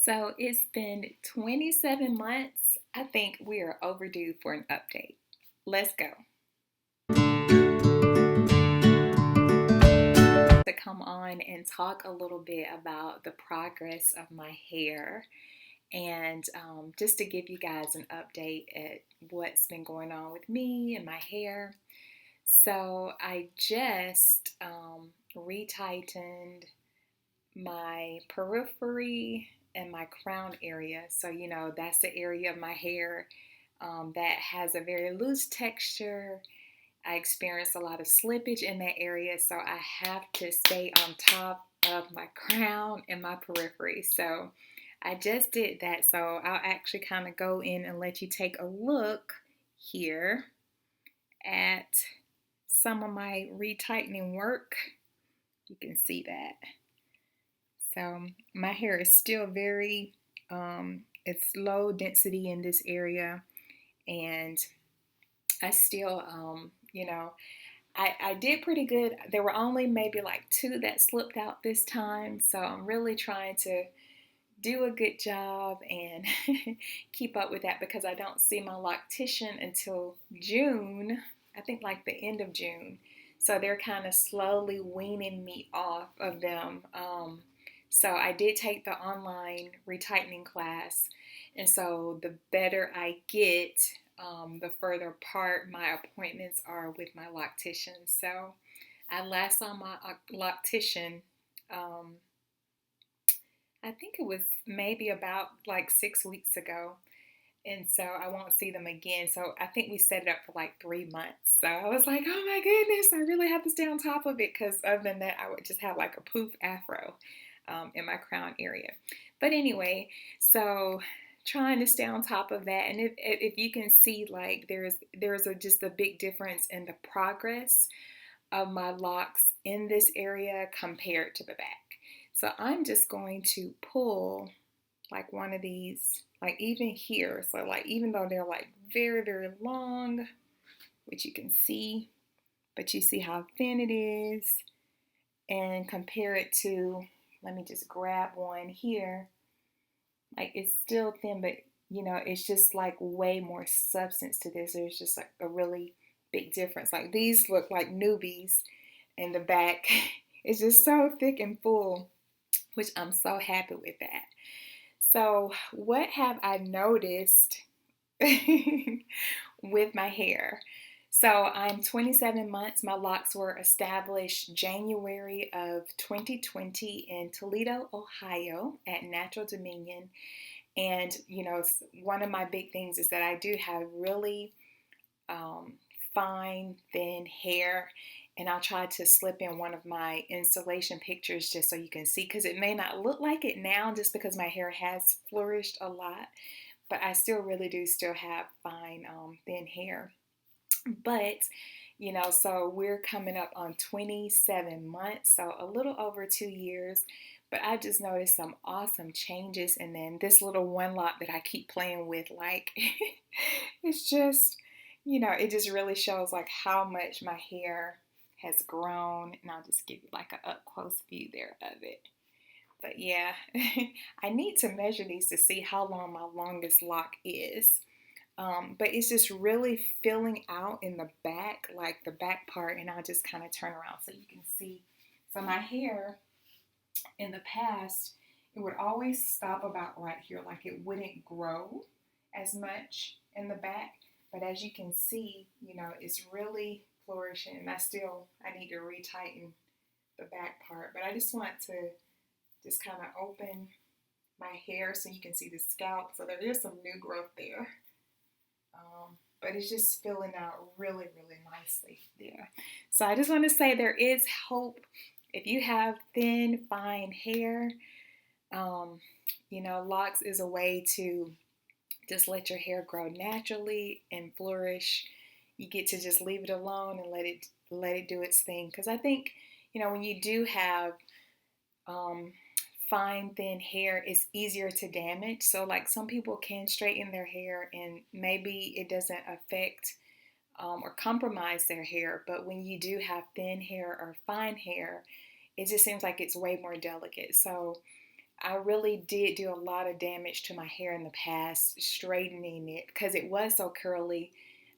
So it's been 27 months. I think we are overdue for an update. Let's go. To come on and talk a little bit about the progress of my hair and just to give you guys an update at what's been going on with me and my hair. So I just retightened my periphery and my crown area. So, that's the area of my hair that has a very loose texture. I experience a lot of slippage in that area, so I have to stay on top of my crown and my periphery. So I just did that. So I'll actually kind of go in and let you take a look here at some of my retightening work. You can see that. So my hair is still very, it's low density in this area, and I still, I did pretty good. There were only maybe like two that slipped out this time, so I'm really trying to do a good job and keep up with that because I don't see my loctician until June, I think like the end of June. So they're kind of slowly weaning me off of them. So I did take the online retightening class, and so the better I get, the further apart my appointments are with my loctician. So I last saw my loctician, I think it was maybe about like 6 weeks ago. And so I won't see them again. So I think we set it up for like 3 months. So I was like, oh my goodness, I really have to stay on top of it because other than that, I would just have like a poof afro in my crown area. But anyway, so trying to stay on top of that. And if you can see, like just a big difference in the progress of my locks in this area compared to the back. So I'm just going to pull like one of these, like even here. So like even though they're like very, very long, which you can see, but you see how thin it is, and compare it to, let me just grab one here. Like it's still thin, but it's just like way more substance to this. There's just like a really big difference. Like these look like newbies, and the back is just so thick and full, which I'm so happy with that. So what have I noticed with my hair? So I'm 27 months. My locks were established January of 2020 in Toledo, Ohio at Natural Dominion. And, one of my big things is that I do have really fine, thin hair. And I'll try to slip in one of my installation pictures just so you can see, because it may not look like it now just because my hair has flourished a lot, but I still really do still have fine, thin hair. But, so we're coming up on 27 months, so a little over 2 years. But I just noticed some awesome changes. And then this little one lock that I keep playing with, like, it's just, it just really shows like how much my hair has grown. And I'll just give you like an up close view there of it. But yeah, I need to measure these to see how long my longest lock is. But it's just really filling out in the back, like the back part, and I'll just kind of turn around so you can see. So my hair in the past, it would always stop about right here, like it wouldn't grow as much in the back. But as you can see, it's really flourishing, and I need to retighten the back part. But I just want to just kind of open my hair so you can see the scalp. So there is some new growth there. But it's just filling out really, really nicely there. So I just want to say there is hope. If you have thin, fine hair, locks is a way to just let your hair grow naturally and flourish. You get to just leave it alone and let it do its thing. Because I think, when you do have fine, thin hair, is easier to damage. So like some people can straighten their hair and maybe it doesn't affect or compromise their hair. But when you do have thin hair or fine hair, it just seems like it's way more delicate. So I really did do a lot of damage to my hair in the past, straightening it because it was so curly.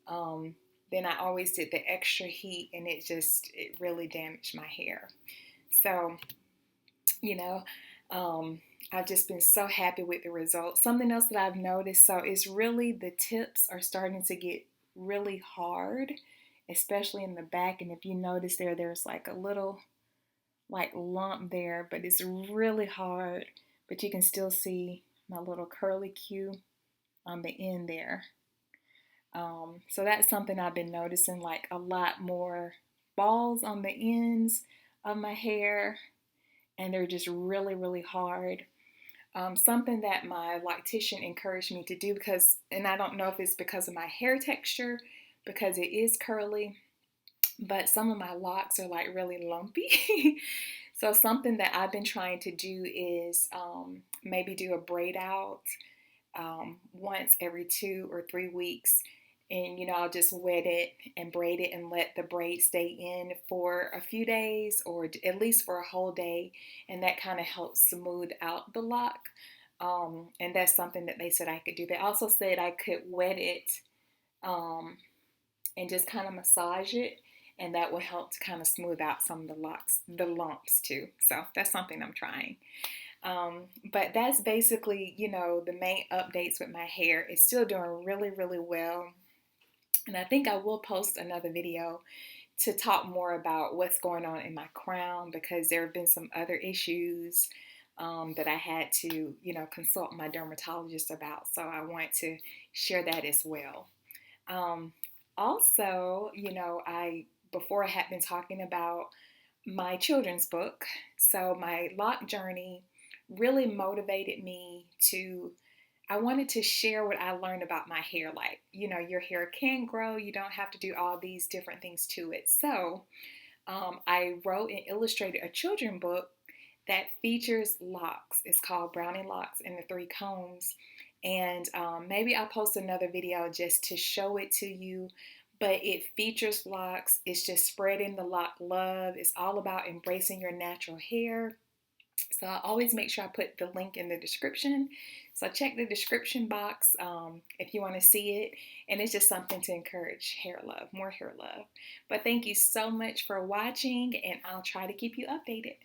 Um, then I always did the extra heat, and it really damaged my hair. So, you know, um, I've just been so happy with the results. Something else that I've noticed, so it's really the tips are starting to get really hard, especially in the back. And if you notice there's like a little like lump there, but it's really hard. But you can still see my little curly Q on the end there. So that's something I've been noticing, like a lot more balls on the ends of my hair, and they're just really, really hard. Something that my loctician encouraged me to do and I don't know if it's because of my hair texture, because it is curly, but some of my locks are like really lumpy. So something that I've been trying to do is maybe do a braid out once every 2 or 3 weeks. And, I'll just wet it and braid it and let the braid stay in for a few days or at least for a whole day. And that kind of helps smooth out the lock. And that's something that they said I could do. They also said I could wet it um, and just kind of massage it. And that will help to kind of smooth out some of the lumps too. So that's something I'm trying. But that's basically, the main updates with my hair. It's still doing really, really well. And I think I will post another video to talk more about what's going on in my crown, because there have been some other issues that I had to, consult my dermatologist about. So I want to share that as well. Um, Also, before I had been talking about my children's book. So my lock journey really motivated me to, I wanted to share what I learned about my hair. Like, your hair can grow. You don't have to do all these different things to it. So I wrote and illustrated a children's book that features locks. It's called Browni Locks and the Three Combs. And maybe I'll post another video just to show it to you. But it features locks. It's just spreading the lock love. It's all about embracing your natural hair. So I always make sure I put the link in the description. So check the description box if you want to see it. And it's just something to encourage hair love, more hair love. But thank you so much for watching, and I'll try to keep you updated.